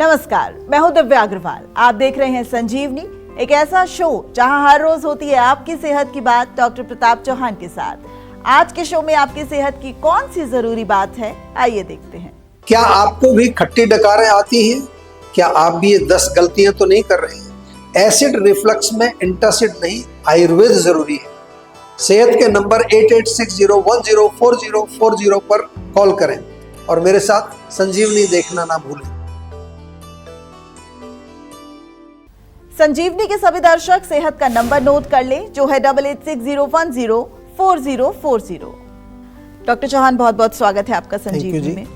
नमस्कार, मैं हूं दिव्या अग्रवाल। आप देख रहे हैं संजीवनी, एक ऐसा शो जहां हर रोज होती है आपकी सेहत की बात डॉक्टर प्रताप चौहान के साथ। आज के शो में आपकी सेहत की कौन सी जरूरी बात है, आइए देखते हैं। क्या आपको भी खट्टी डकारें आती हैं? क्या आप भी ये 10 गलतियां तो नहीं कर रहे हैं? एसिड रिफ्लक्स में एंटासिड नहीं, आयुर्वेद जरूरी है। सेहत के नंबर 8860104040 पर कॉल करें और मेरे साथ संजीवनी देखना ना भूलें। संजीवनी के सभी दर्शक सेहत का नंबर नोट कर लें, जो है 8860104040। डॉक्टर चौहान, बहुत बहुत स्वागत है आपका संजीवनी में।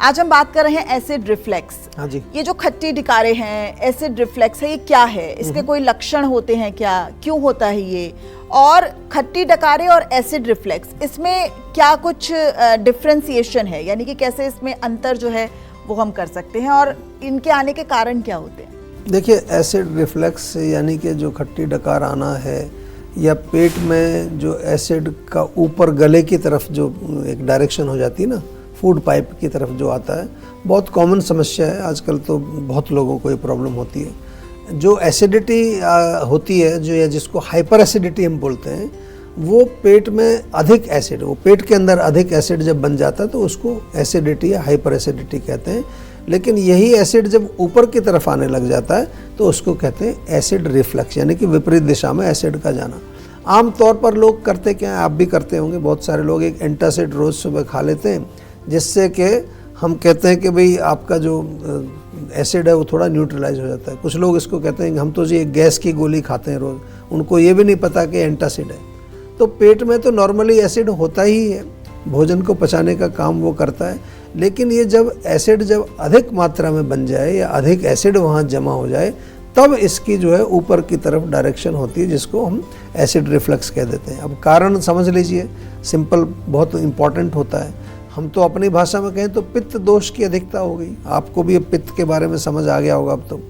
आज हम बात कर रहे हैं एसिड रिफ्लेक्स। हाँ जी। ये जो खट्टी डिकारे हैं, एसिड रिफ्लेक्स है, ये क्या है? इसके कोई लक्षण होते हैं क्या? क्यों होता है ये? और खट्टी डकारे और एसिड रिफ्लेक्स, इसमें क्या कुछ डिफ्रेंसिएशन है, यानी कि कैसे इसमें अंतर जो है वो हम कर सकते हैं और इनके आने के कारण क्या होते हैं? देखिए, एसिड रिफ्लेक्स यानी कि जो खट्टी डकार आना है या पेट में जो एसिड का ऊपर गले की तरफ जो एक डायरेक्शन हो जाती है ना, फूड पाइप की तरफ जो आता है, बहुत कॉमन समस्या है। आजकल तो बहुत लोगों को ये प्रॉब्लम होती है। जो एसिडिटी होती है, जो या जिसको हाइपर एसिडिटी हम बोलते हैं, वो पेट में अधिक एसिड, वो पेट के अंदर अधिक एसिड जब बन जाता है तो उसको एसिडिटी या हाइपर एसिडिटी कहते हैं। लेकिन यही एसिड जब ऊपर की तरफ आने लग जाता है तो उसको कहते हैं एसिड रिफ्लक्स, यानी कि विपरीत दिशा में एसिड का जाना। आम तौर पर लोग करते क्या हैं, आप भी करते होंगे, बहुत सारे लोग एक एंटासिड रोज़ सुबह खा लेते हैं, जिससे कि हम कहते हैं कि भाई आपका जो एसिड है वो थोड़ा न्यूट्रलाइज हो जाता है। कुछ लोग इसको कहते हैं कि हम तो जी एक गैस की गोली खाते हैं रोज़, उनको ये भी नहीं पता कि एंटासिड है। तो पेट में तो नॉर्मली एसिड होता ही है, भोजन को पचाने का काम वो करता है। लेकिन ये जब एसिड जब अधिक मात्रा में बन जाए या अधिक एसिड वहाँ जमा हो जाए, तब इसकी जो है ऊपर की तरफ डायरेक्शन होती है, जिसको हम एसिड रिफ्लक्स कह देते हैं। अब कारण समझ लीजिए, सिंपल, बहुत इम्पॉर्टेंट होता है। हम तो अपनी भाषा में कहें तो पित्त दोष की अधिकता हो गई। आपको भी अब पित्त के बारे में समझ आ गया होगा अब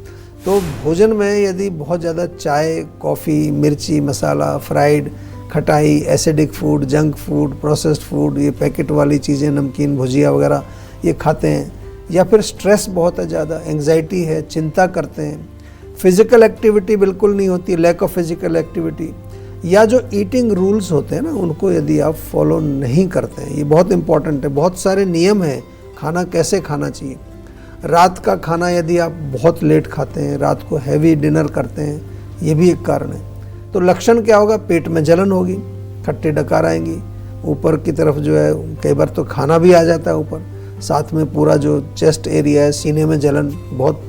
तो भोजन में यदि बहुत ज़्यादा चाय, कॉफ़ी, मिर्ची, मसाला, फ्राइड, खटाई, acidic food, junk food, processed food, ये पैकेट वाली चीज़ें, नमकीन, भुजिया वगैरह ये खाते हैं, या फिर स्ट्रेस बहुत है ज़्यादा, एंग्जाइटी है, चिंता करते हैं, फिज़िकल एक्टिविटी बिल्कुल नहीं होती, लैक ऑफ फिज़िकल एक्टिविटी, या जो ईटिंग रूल्स होते हैं ना, उनको यदि आप फॉलो नहीं करते हैं, ये बहुत इंपॉर्टेंट है। बहुत सारे नियम हैं खाना कैसे खाना चाहिए। रात का खाना यदि आप बहुत लेट खाते हैं, रात को हैवी डिनर करते हैं, ये भी एक कारण है। तो लक्षण क्या होगा? पेट में जलन होगी, खट्टी डकार आएंगी, ऊपर की तरफ जो है कई बार तो खाना भी आ जाता है ऊपर, साथ में पूरा जो चेस्ट एरिया है, सीने में जलन, बहुत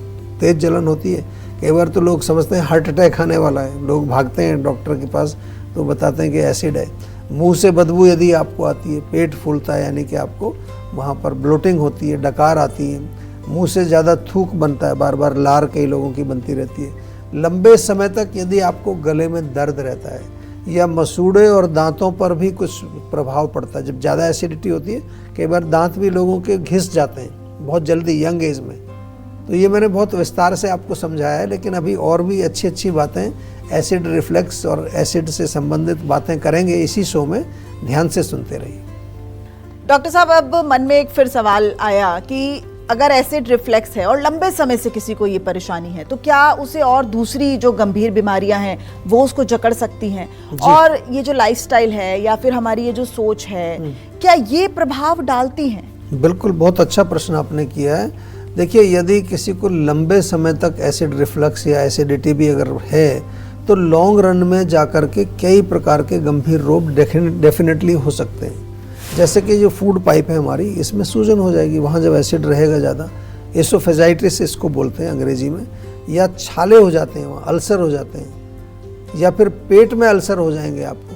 तेज़ जलन होती है। कई बार तो लोग समझते हैं हार्ट अटैक आने वाला है, लोग भागते हैं डॉक्टर के पास, तो बताते हैं कि एसिड है। मुंह से बदबू यदि आपको आती है, पेट फूलता है, यानी कि आपको वहाँ पर ब्लोटिंग होती है, डकार आती है, मुंह से ज़्यादा थूक बनता है, बार बार लार कई लोगों की बनती रहती है, लंबे समय तक यदि आपको गले में दर्द रहता है, या मसूड़े और दांतों पर भी कुछ प्रभाव पड़ता है। जब ज़्यादा एसिडिटी होती है, कई बार दांत भी लोगों के घिस जाते हैं बहुत जल्दी, यंग एज में। तो ये मैंने बहुत विस्तार से आपको समझाया है, लेकिन अभी और भी अच्छी अच्छी बातें एसिड रिफ्लेक्स और एसिड से संबंधित बातें करेंगे इसी शो में, ध्यान से सुनते रहिए। डॉक्टर साहब, अब मन में एक फिर सवाल आया कि अगर एसिड रिफ्लेक्स है और लंबे समय से किसी को ये परेशानी है, तो क्या उसे और दूसरी जो गंभीर बीमारियां हैं वो उसको जकड़ सकती हैं? और ये जो लाइफस्टाइल है या फिर हमारी ये जो सोच है, क्या ये प्रभाव डालती हैं? बिल्कुल, बहुत अच्छा प्रश्न आपने किया है। देखिए, यदि किसी को लंबे समय तक एसिड रिफ्लक्स या एसिडिटी भी अगर है, तो लॉन्ग रन में जाकर के कई प्रकार के गंभीर रोग डेफिनेटली हो सकते हैं। जैसे कि जो फूड पाइप है हमारी, इसमें सूजन हो जाएगी, वहाँ जब एसिड रहेगा ज़्यादा, एसोफेजाइटिस इसको बोलते हैं अंग्रेजी में, या छाले हो जाते हैं, वहाँ अल्सर हो जाते हैं, या फिर पेट में अल्सर हो जाएंगे आपको।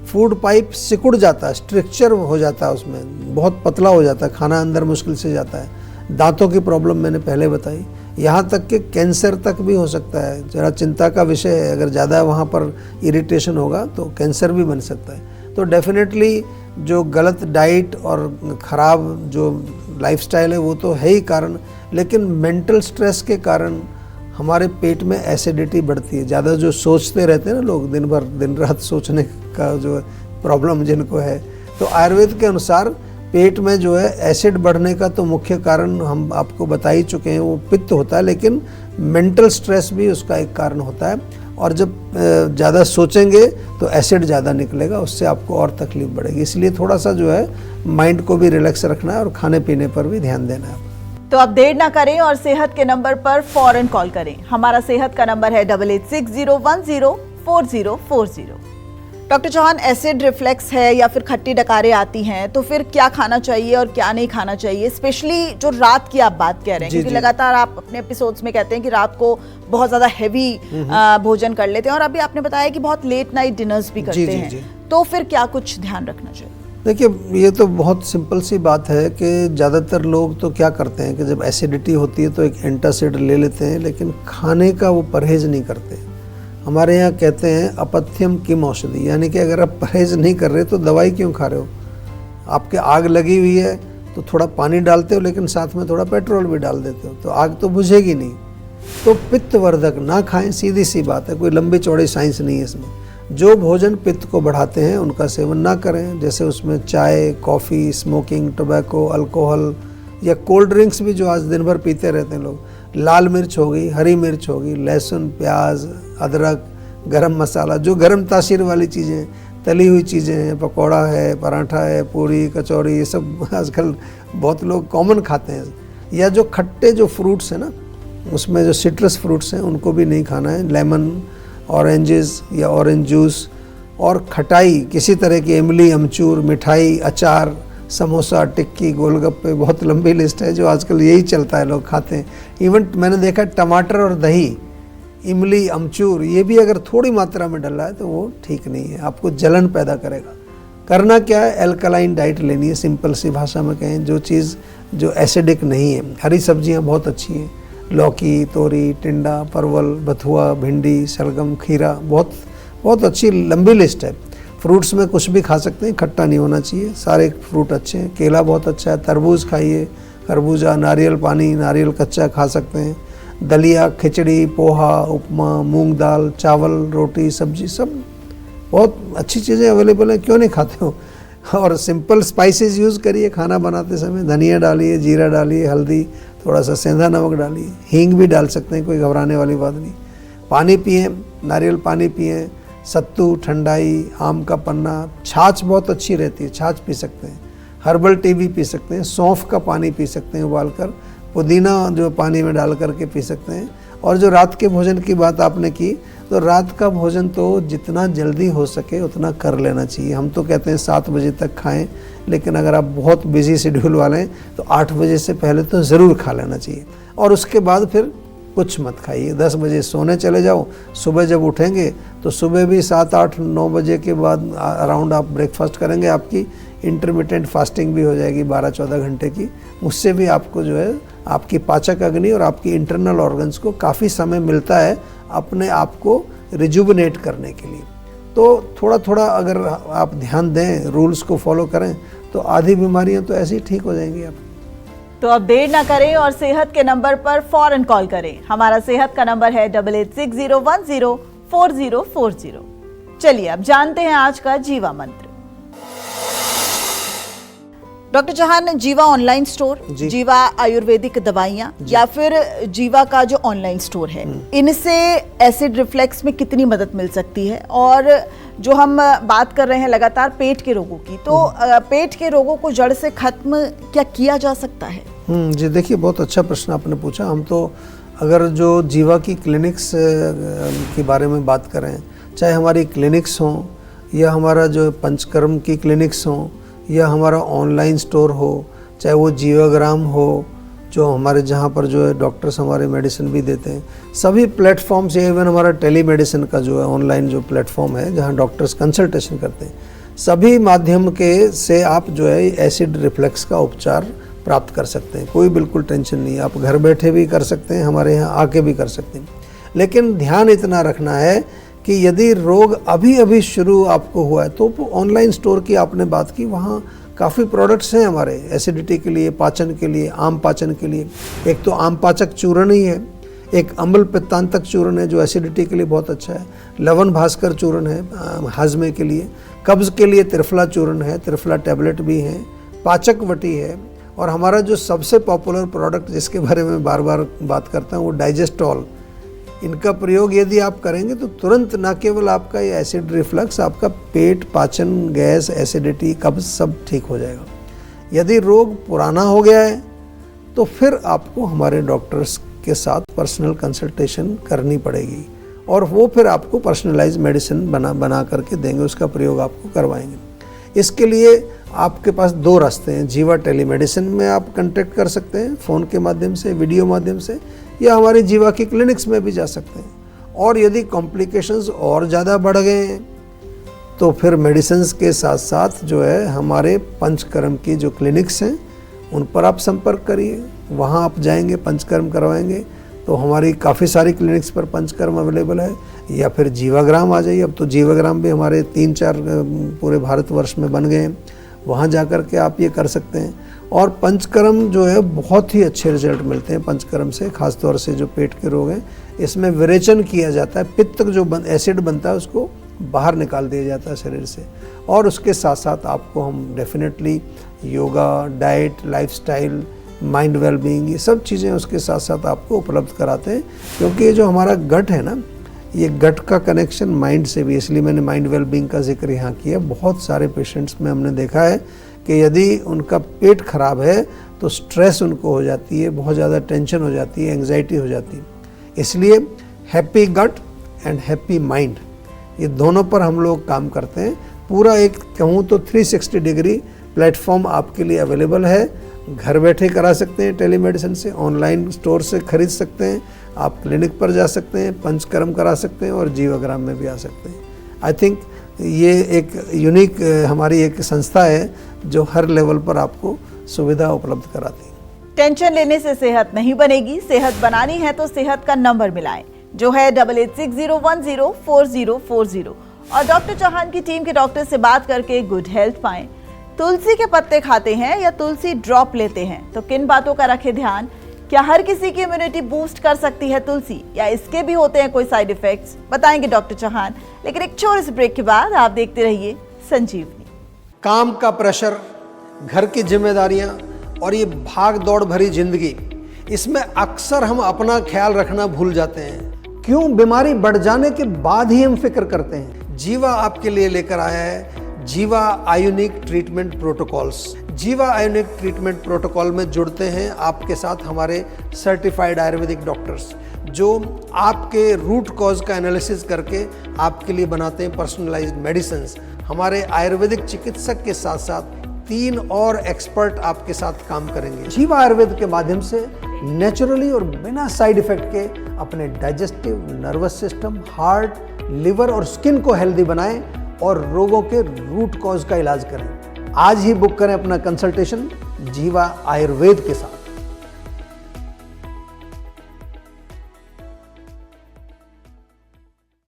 फूड पाइप सिकुड़ जाता है, स्ट्रक्चर हो जाता है, उसमें बहुत पतला हो जाता है, खाना अंदर मुश्किल से जाता है। दांतों की प्रॉब्लम मैंने पहले बताई, यहाँ तक कि कैंसर तक भी हो सकता है। जरा चिंता का विषय है, अगर ज़्यादा वहाँ पर इरिटेशन होगा तो कैंसर भी बन सकता है। तो डेफिनेटली जो गलत डाइट और ख़राब जो लाइफस्टाइल है वो तो है ही कारण, लेकिन मेंटल स्ट्रेस के कारण हमारे पेट में एसिडिटी बढ़ती है। ज़्यादा जो सोचते रहते हैं ना लोग, दिन भर दिन रात सोचने का जो प्रॉब्लम जिनको है, तो आयुर्वेद के अनुसार पेट में जो है एसिड बढ़ने का तो मुख्य कारण हम आपको बता ही चुके हैं, वो पित्त होता है, लेकिन मेंटल स्ट्रेस भी उसका एक कारण होता है। और जब ज़्यादा सोचेंगे तो एसिड ज़्यादा निकलेगा, उससे आपको और तकलीफ बढ़ेगी। इसलिए थोड़ा सा जो है माइंड को भी रिलैक्स रखना है और खाने पीने पर भी ध्यान देना है। तो अब देर ना करें और सेहत के नंबर पर फौरन कॉल करें। हमारा सेहत का नंबर है 8860104040। डॉक्टर चौहान, एसिड रिफ्लेक्स है या फिर खट्टी डकारें आती हैं, तो फिर क्या खाना चाहिए और क्या नहीं खाना चाहिए, स्पेशली जो रात की आप बात कह रहे हैं, क्योंकि लगातार आप अपने एपिसोड्स में कहते हैं कि रात को बहुत ज्यादा हैवी भोजन कर लेते हैं, और अभी आपने बताया कि बहुत लेट नाइट डिनर्स भी करते हैं, तो फिर क्या कुछ ध्यान रखना चाहिए? देखिए, ये तो बहुत सिंपल सी बात है कि ज़्यादातर लोग तो क्या करते हैं कि जब एसिडिटी होती है तो एक एंटासिड ले लेते हैं, लेकिन खाने का वो परहेज़ नहीं करते। हमारे यहाँ कहते हैं अपथ्यम किम औषधि, यानी कि अगर आप परहेज़ नहीं कर रहे तो दवाई क्यों खा रहे हो। आपके आग लगी हुई है तो थोड़ा पानी डालते हो, लेकिन साथ में थोड़ा पेट्रोल भी डाल देते हो, तो आग तो बुझेगी नहीं। तो पित्तवर्धक ना खाएं, सीधी सी बात है, कोई लंबी चौड़ी साइंस नहीं है इसमें। जो भोजन पित्त को बढ़ाते हैं उनका सेवन ना करें, जैसे उसमें चाय, कॉफ़ी, स्मोकिंग, टोबैको, अल्कोहल या कोल्ड ड्रिंक्स भी जो आज दिन भर पीते रहते हैं लोग। लाल मिर्च हो गई, हरी मिर्च हो गई, लहसुन, प्याज, अदरक, गरम मसाला, जो गरम तासीर वाली चीज़ें, तली हुई चीज़ें हैं, पकौड़ा है, पराठा है, पूरी, कचौड़ी, ये सब आजकल बहुत लोग कॉमन खाते हैं। या जो खट्टे जो फ्रूट्स हैं ना, उसमें जो सिट्रस फ्रूट्स हैं उनको भी नहीं खाना है। लेमन, ऑरेंजेस या ऑरेंज जूस, और खटाई किसी तरह की, इमली, अमचूर, मिठाई, अचार, समोसा, टिक्की, गोलगप्पे, बहुत लंबी लिस्ट है जो आजकल यही चलता है, लोग खाते हैं। इवन मैंने देखा टमाटर और दही, इमली, अमचूर, ये भी अगर थोड़ी मात्रा में डल रहा है तो वो ठीक नहीं है, आपको जलन पैदा करेगा। करना क्या है, एल्कलाइन डाइट लेनी है, सिंपल सी भाषा में कहें, जो चीज़ जो एसिडिक नहीं है। हरी सब्जियां बहुत अच्छी हैं, लौकी, तोरी, टिंडा, परवल, बथुआ, भिंडी, शलगम, खीरा, बहुत बहुत अच्छी लंबी लिस्ट है। फ्रूट्स में कुछ भी खा सकते हैं, खट्टा नहीं होना चाहिए, सारे फ्रूट अच्छे हैं। केला बहुत अच्छा है, तरबूज खाइए, खरबूजा, नारियल पानी, नारियल कच्चा खा सकते हैं। दलिया, खिचड़ी, पोहा, उपमा, मूंग दाल, चावल, रोटी, सब्जी, सब बहुत अच्छी चीज़ें अवेलेबल हैं, क्यों नहीं खाते हो। और सिंपल स्पाइसेस यूज़ करिए खाना बनाते समय, धनिया डालिए, जीरा डालिए, हल्दी, थोड़ा सा सेंधा नमक डालिए, हींग भी डाल सकते हैं, कोई घबराने वाली बात नहीं। पानी पिएं, नारियल पानी पिएं, सत्तू, ठंडाई, आम का पन्ना, छाछ बहुत अच्छी रहती है, छाछ पी सकते हैं। हर्बल टी भी पी सकते हैं, सौंफ का पानी पी सकते हैं उबालकर, पुदीना जो पानी में डाल करके पी सकते हैं। और जो रात के भोजन की बात आपने की, तो रात का भोजन तो जितना जल्दी हो सके उतना कर लेना चाहिए। हम तो कहते हैं 7 बजे तक खाएं, लेकिन अगर आप बहुत बिजी शेड्यूल वाले हैं तो 8 बजे से पहले तो ज़रूर खा लेना चाहिए। और उसके बाद फिर कुछ मत खाइए, 10 बजे सोने चले जाओ। सुबह जब उठेंगे तो सुबह भी 7, 8, 9 बजे के बाद अराउंड आप ब्रेकफास्ट करेंगे, आपकी इंटरमिटेंट फास्टिंग भी हो जाएगी 12-14 घंटे की। उससे भी आपको जो है आपकी पाचक अग्नि और आपकी इंटरनल ऑर्गन्स को काफ़ी समय मिलता है अपने आप को रिजुविनेट करने के लिए। तो थोड़ा थोड़ा अगर आप ध्यान दें, रूल्स को फॉलो करें, तो आधी बीमारियां तो ऐसे ही ठीक हो जाएंगी आप। तो अब देर ना करें और सेहत के नंबर पर फौरन कॉल करें। हमारा सेहत का नंबर है 8860104040। चलिए अब जानते हैं आज का जीवा मंत्र। डॉक्टर चौहान, जीवा ऑनलाइन स्टोर, जीवा आयुर्वेदिक दवाइयाँ या फिर जीवा का जो ऑनलाइन स्टोर है, इनसे एसिड रिफ्लेक्स में कितनी मदद मिल सकती है? और जो हम बात कर रहे हैं लगातार पेट के रोगों की, तो पेट के रोगों को जड़ से खत्म क्या किया जा सकता है? जी देखिए, बहुत अच्छा प्रश्न आपने पूछा। हम तो अगर जो जीवा की क्लिनिक्स के बारे में बात करें, चाहे हमारी क्लिनिक्स हों या हमारा जो पंचकर्म की क्लिनिक्स हों या हमारा ऑनलाइन स्टोर हो, चाहे वो जीवाग्राम हो जो हमारे जहाँ पर जो है डॉक्टर्स हमारे मेडिसिन भी देते हैं, सभी प्लेटफॉर्म्स, इवन हमारा टेली मेडिसिन का जो है ऑनलाइन जो प्लेटफॉर्म है जहाँ डॉक्टर्स कंसल्टेशन करते हैं, सभी माध्यम के से आप जो है एसिड रिफ्लेक्स का उपचार प्राप्त कर सकते हैं। कोई बिल्कुल टेंशन नहीं है, आप घर बैठे भी कर सकते हैं, हमारे यहाँ आके भी कर सकते हैं। लेकिन ध्यान इतना रखना है कि यदि रोग अभी अभी शुरू आपको हुआ है तो ऑनलाइन स्टोर की आपने बात की, वहाँ काफ़ी प्रोडक्ट्स हैं हमारे एसिडिटी के लिए, पाचन के लिए, आम पाचन के लिए। एक तो आम पाचक चूर्ण ही है, एक अम्ल पित्तांतक चूर्ण है जो एसिडिटी के लिए बहुत अच्छा है, लवण भास्कर चूर्ण है हाजमे के लिए, कब्ज़ के लिए त्रिफला चूर्ण है, त्रिफला टैबलेट भी हैं, पाचकवटी है, और हमारा जो सबसे पॉपुलर प्रोडक्ट जिसके बारे में बार बार बात करता हूँ वो डाइजेस्टॉल। इनका प्रयोग यदि आप करेंगे तो तुरंत न केवल आपका ये एसिड रिफ्लक्स, आपका पेट, पाचन, गैस, एसिडिटी, कब्ज सब ठीक हो जाएगा। यदि रोग पुराना हो गया है तो फिर आपको हमारे डॉक्टर्स के साथ पर्सनल कंसल्टेशन करनी पड़ेगी, और वो फिर आपको पर्सनलाइज मेडिसिन बना करके देंगे, उसका प्रयोग आपको करवाएंगे। इसके लिए आपके पास 2 रास्ते हैं। जीवा टेलीमेडिसिन में आप कांटेक्ट कर सकते हैं फ़ोन के माध्यम से, वीडियो माध्यम से, या हमारी जीवा की क्लिनिक्स में भी जा सकते हैं। और यदि कॉम्प्लिकेशंस और ज़्यादा बढ़ गए हैं तो फिर मेडिसिन्स के साथ साथ जो है हमारे पंचकर्म की जो क्लिनिक्स हैं उन पर आप संपर्क करिए, वहाँ आप जाएंगे, पंचकर्म करवाएंगे। तो हमारी काफ़ी सारी क्लिनिक्स पर पंचकर्म अवेलेबल है, या फिर जीवाग्राम आ जाइए। अब तो जीवाग्राम भी हमारे 3-4 पूरे भारतवर्ष में बन गए हैं, वहाँ जा कर के आप ये कर सकते हैं। और पंचकर्म जो है बहुत ही अच्छे रिजल्ट मिलते हैं पंचकर्म से, खासतौर से जो पेट के रोग हैं। इसमें विरेचन किया जाता है, पित्त जो एसिड बनता है उसको बाहर निकाल दिया जाता है शरीर से। और उसके साथ साथ आपको हम definitely yoga, diet, lifestyle, mind wellbeing, ये सब चीज़ें उसके साथ साथ आपको उपलब्ध कराते हैं। क्योंकि ये जो हमारा गट है ना, ये गट का कनेक्शन माइंड से भी, इसलिए मैंने माइंड वेलबींग का जिक्र यहाँ किया। बहुत सारे पेशेंट्स में हमने देखा है कि यदि उनका पेट खराब है तो स्ट्रेस उनको हो जाती है, बहुत ज़्यादा टेंशन हो जाती है, एंग्जाइटी हो जाती है। इसलिए happy gut and happy mind, ये दोनों पर हम लोग काम करते हैं। पूरा एक कहूँ तो 360 डिग्री प्लेटफॉर्म आपके लिए अवेलेबल है। घर बैठे करा सकते हैं टेलीमेडिसिन से, ऑनलाइन स्टोर से खरीद सकते हैं, आप क्लिनिक पर जा सकते हैं, पंचकर्म करा सकते हैं, और जीवाग्राम में भी आ सकते हैं। आई थिंक ये एक यूनिक हमारी एक संस्था है जो हर लेवल पर आपको सुविधा उपलब्ध कराती है। टेंशन लेने से सेहत नहीं बनेगी, सेहत बनानी है तो सेहत का नंबर मिलाएं, जो है 8860104040, और डॉक्टर चौहान की टीम के डॉक्टर से बात करके गुड हेल्थ पाएं। तुलसी के पत्ते खाते हैं या तुलसी ड्रॉप लेते हैं तो किन बातों का रखें ध्यान? क्या हर किसी की इम्यूनिटी बूस्ट कर सकती है तुलसी, या इसके भी होते हैं कोई साइड इफेक्ट्स? बताएंगे डॉक्टर चौहान, लेकिन एक छोटे से ब्रेक के बाद। आप देखते रहिए संजीवनी। काम का प्रेशर, घर की जिम्मेदारियां और ये भाग दौड़ भरी जिंदगी, इसमें अक्सर हम अपना ख्याल रखना भूल जाते हैं। क्यों? बीमारी बढ़ जाने के बाद ही हम फिक्र करते हैं। जीवा आपके लिए लेकर आया है जीवा आयोनिक ट्रीटमेंट प्रोटोकॉल्स। जीवा आयोनिक ट्रीटमेंट प्रोटोकॉल में जुड़ते हैं आपके साथ हमारे सर्टिफाइड आयुर्वेदिक डॉक्टर्स, जो आपके रूट कॉज का एनालिसिस करके आपके लिए बनाते हैं पर्सनलाइज्ड मेडिसिन। हमारे आयुर्वेदिक चिकित्सक के साथ साथ 3 और एक्सपर्ट आपके साथ काम करेंगे। जीवा आयुर्वेद के माध्यम से नेचुरली और बिना साइड इफेक्ट के अपने digestive, nervous system, heart, liver और स्किन को हेल्दी बनाएं और रोगों के रूट कॉज का इलाज करें। आज ही बुक करें अपना कंसल्टेशन जीवा आयुर्वेद के साथ।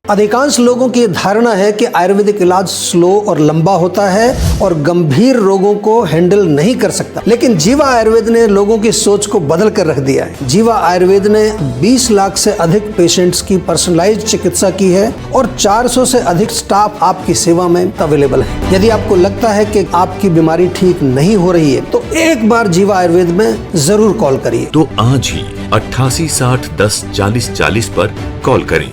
अधिकांश लोगों की धारणा है कि आयुर्वेदिक इलाज स्लो और लंबा होता है और गंभीर रोगों को हैंडल नहीं कर सकता, लेकिन जीवा आयुर्वेद ने लोगों की सोच को बदल कर रख दिया है। जीवा आयुर्वेद ने 20 लाख से अधिक पेशेंट्स की पर्सनलाइज्ड चिकित्सा की है और 400 से अधिक स्टाफ आपकी सेवा में अवेलेबल है। यदि आपको लगता है कि आपकी बीमारी ठीक नहीं हो रही है तो एक बार जीवा आयुर्वेद में जरूर कॉल करिए। तो आज ही 88 60 10 40 40 पर कॉल करें।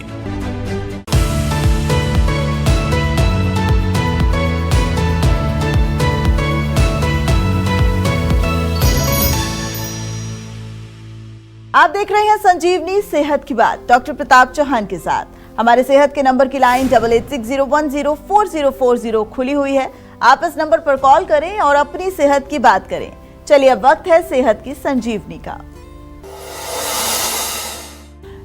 आप देख रहे हैं संजीवनी सेहत की बात डॉक्टर प्रताप चौहान के साथ। हमारे सेहत के नंबर की लाइन 8860104040 खुली हुई है। आप इस नंबर पर कॉल करें और अपनी सेहत की बात करें। चलिए अब वक्त है सेहत की संजीवनी का।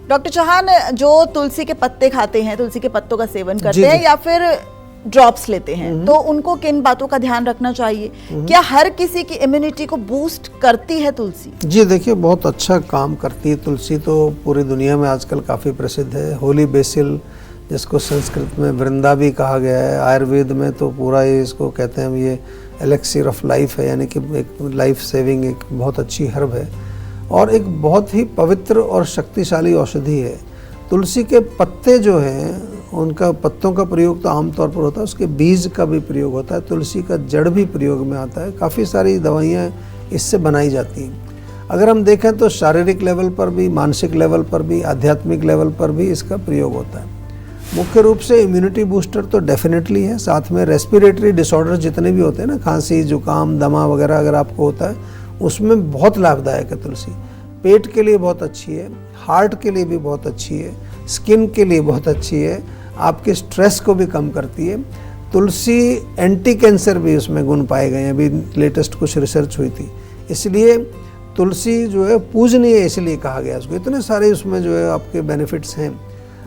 डॉक्टर चौहान, जो तुलसी के पत्ते खाते हैं, तुलसी के पत्तों का सेवन करते हैं या फिर ड्रॉप्स लेते हैं, तो उनको किन बातों का ध्यान रखना चाहिए? क्या हर किसी की इम्यूनिटी को बूस्ट करती है तुलसी? जी देखिए, बहुत अच्छा काम करती है तुलसी। तो पूरी दुनिया में आजकल काफ़ी प्रसिद्ध है। होली बेसिल, जिसको संस्कृत में वृंदा भी कहा गया है, आयुर्वेद में तो पूरा ये इसको कहते हैं, ये एलेक्सिर ऑफ लाइफ है, यानी कि एक लाइफ सेविंग एक बहुत अच्छी हर्ब है और एक बहुत ही पवित्र और शक्तिशाली औषधि है। तुलसी के पत्ते जो हैं उनका पत्तों का प्रयोग तो आमतौर पर होता है, उसके बीज का भी प्रयोग होता है, तुलसी का जड़ भी प्रयोग में आता है। काफ़ी सारी दवाइयाँ इससे बनाई जाती हैं। अगर हम देखें तो शारीरिक लेवल पर भी, मानसिक लेवल पर भी, आध्यात्मिक लेवल पर भी इसका प्रयोग होता है। मुख्य रूप से इम्यूनिटी बूस्टर तो डेफिनेटली है, साथ में रेस्पिरेटरी डिसऑर्डर जितने भी होते हैं ना, खांसी, जुकाम, दमा वगैरह अगर आपको होता है, उसमें बहुत लाभदायक है तुलसी। पेट के लिए बहुत अच्छी है, हार्ट के लिए भी बहुत अच्छी है, स्किन के लिए बहुत अच्छी है, आपके स्ट्रेस को भी कम करती है। तुलसी एंटी कैंसर भी उसमें गुण पाए गए हैं, अभी लेटेस्ट कुछ रिसर्च हुई थी। इसलिए तुलसी जो है पूजनीय इसलिए कहा गया उसको, इतने सारे उसमें जो है आपके बेनिफिट्स हैं।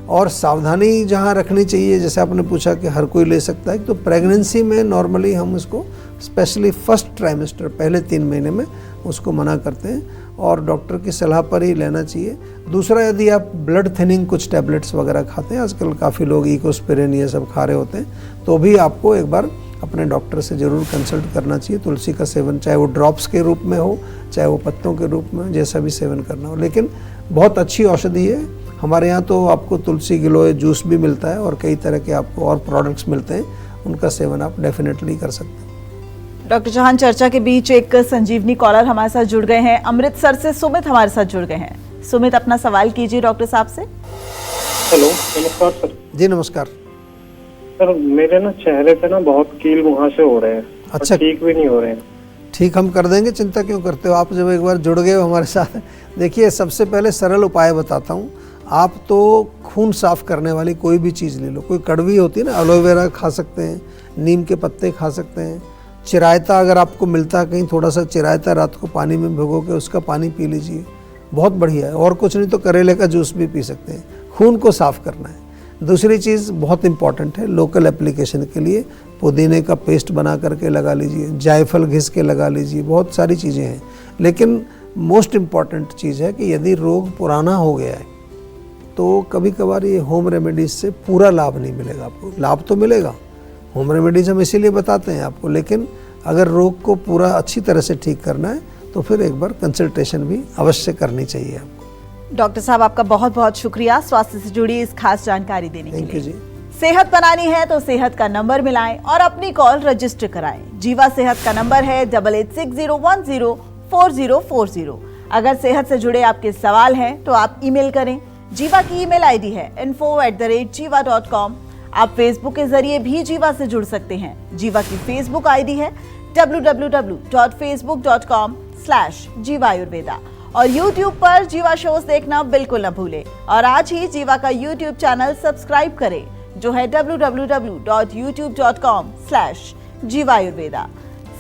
और सावधानी जहाँ रखनी चाहिए, जैसे आपने पूछा कि हर कोई ले सकता है, तो प्रेगनेंसी में नॉर्मली हम उसको स्पेशली फर्स्ट ट्राइमेस्टर, पहले 3 महीने में उसको मना करते हैं और डॉक्टर की सलाह पर ही लेना चाहिए। दूसरा, यदि आप ब्लड थिनिंग कुछ टैबलेट्स वगैरह खाते हैं, आजकल काफ़ी लोग इकोस्पिरिन ये सब खा रहे होते हैं, तो भी आपको एक बार अपने डॉक्टर से ज़रूर कंसल्ट करना चाहिए। तुलसी का सेवन चाहे वो ड्रॉप्स के रूप में हो, चाहे वो पत्तों के रूप में, जैसा भी सेवन करना हो, लेकिन बहुत अच्छी औषधि है। हमारे यहाँ तो आपको तुलसी गिलोय जूस भी मिलता है और कई तरह के आपको और प्रोडक्ट्स मिलते हैं, उनका सेवन आप डेफिनेटली कर सकते हैं। डॉक्टर चौहान, चर्चा के बीच एक संजीवनी कॉलर हमारे साथ जुड़ गए हैं। अमृतसर से सुमित हमारे साथ जुड़ गए हैं। सुमित, अपना सवाल कीजिए डॉक्टर साहब से। हेलो, नमस्कार सर। जी नमस्कार सर, मेरे ना चेहरे पे ना बहुत कील मुहासे हो रहे हैं। अच्छा, ठीक भी नहीं हो रहे हैं। ठीक, हम कर देंगे, चिंता क्यों करते हो आप। जब एक बार जुड़ गए हो हमारे साथ, देखिए सबसे पहले सरल उपाय बताता हूँ। आप तो खून साफ करने वाली कोई भी चीज़ ले लो, कोई कड़वी होती है ना, एलोवेरा खा सकते हैं, नीम के पत्ते खा सकते हैं, चिरायता अगर आपको मिलता है कहीं, थोड़ा सा चिरायता रात को पानी में भिगो के उसका पानी पी लीजिए, बहुत बढ़िया है। और कुछ नहीं तो करेले का जूस भी पी सकते हैं, खून को साफ करना है। दूसरी चीज़ बहुत इंपॉर्टेंट है लोकल एप्लीकेशन के लिए, पुदीने का पेस्ट बना करके लगा लीजिए, जायफल घिस के लगा लीजिए, बहुत सारी चीज़ें हैं। लेकिन मोस्ट इम्पॉर्टेंट चीज़ है कि यदि रोग पुराना हो गया है तो कभी कभार ये होम रेमेडीज से पूरा लाभ नहीं मिलेगा आपको। लाभ तो मिलेगा, होम रेमेडीज हम इसीलिए बताते हैं आपको, लेकिन अगर रोग को पूरा अच्छी तरह से ठीक करना है तो फिर एक बार कंसल्टेशन भी अवश्य करनी चाहिए आपको। डॉक्टर साहब, आपका बहुत बहुत शुक्रिया स्वास्थ्य से जुड़ी इस खास जानकारी देने के लिए। थैंक यू जी। सेहत बनानी है तो सेहत का नंबर मिलाएं और अपनी कॉल रजिस्टर कराएं। जीवा सेहत का नंबर है 8860104040। अगर सेहत से जुड़े आपके सवाल हैं तो आप ईमेल करें। जीवा की ईमेल आईडी है info@jiva.com। आप फेसबुक के जरिए भी जीवा से जुड़ सकते हैं। जीवा की फेसबुक आईडी है www.facebook.com/जीवा आयुर्वेदा। और YouTube पर जीवा शोज देखना बिल्कुल न भूलें। और आज ही जीवा का YouTube चैनल सब्सक्राइब करें, जो है www.youtube.com/जीवा आयुर्वेदा।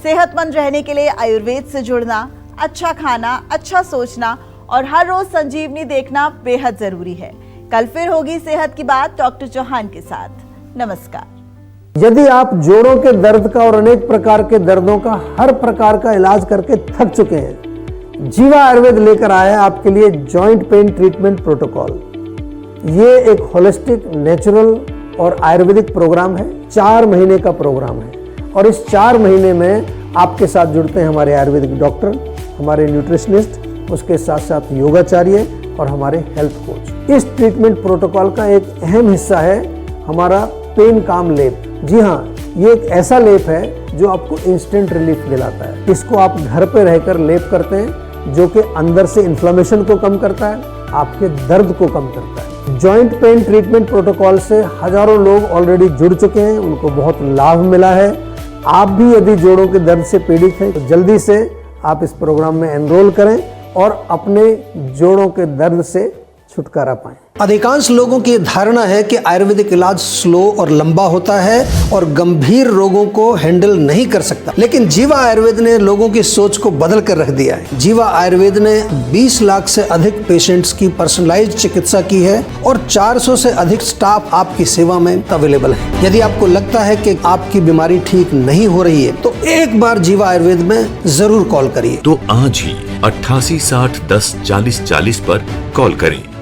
सेहतमंद रहने के लिए आयुर्वेद से जुड़ना, अच्छा खाना, अच्छा सोचना और हर रोज संजीवनी देखना बेहद जरूरी है। कल फिर होगी सेहत की बात डॉक्टर चौहान के साथ। नमस्कार। यदि आप जोड़ों के दर्द का और अनेक प्रकार के दर्दों का हर प्रकार का इलाज करके थक चुके हैं, जीवा आयुर्वेद लेकर आया है आपके लिए जॉइंट पेन ट्रीटमेंट प्रोटोकॉल। ये एक होलिस्टिक, नेचुरल और आयुर्वेदिक प्रोग्राम है। 4 महीने का प्रोग्राम है और इस 4 महीने में आपके साथ जुड़ते हैं हमारे आयुर्वेदिक डॉक्टर, हमारे न्यूट्रिशनिस्ट, उसके साथ साथ योगाचार्य और हमारे हेल्थ कोच। इस ट्रीटमेंट प्रोटोकॉल का एक अहम हिस्सा है हमारा पेन काम लेप। जी हाँ, ये एक ऐसा लेप है जो आपको इंस्टेंट रिलीफ दिलाता है। इसको आप घर पे रहकर लेप करते हैं, जो कि अंदर से इन्फ्लेमेशन को कम करता है, आपके दर्द को कम करता है। जॉइंट पेन ट्रीटमेंट प्रोटोकॉल से हजारों लोग ऑलरेडी जुड़ चुके हैं, उनको बहुत लाभ मिला है। आप भी यदि जोड़ों के दर्द से पीड़ित हैं तो जल्दी से आप इस प्रोग्राम में एनरोल करें और अपने जोड़ों के दर्द से छुटकारा पाएं। अधिकांश लोगों की धारणा है कि आयुर्वेदिक इलाज स्लो और लंबा होता है और गंभीर रोगों को हैंडल नहीं कर सकता, लेकिन जीवा आयुर्वेद ने लोगों की सोच को बदल कर रख दिया है। जीवा आयुर्वेद ने 20 लाख से अधिक पेशेंट्स की पर्सनलाइज्ड चिकित्सा की है और 400 से अधिक स्टाफ आपकी सेवा में अवेलेबल है। यदि आपको लगता है कि आपकी बीमारी ठीक नहीं हो रही है तो एक बार जीवा आयुर्वेद में जरूर कॉल करिए। तो आज ही 88 60 10 40 40 पर कॉल करें।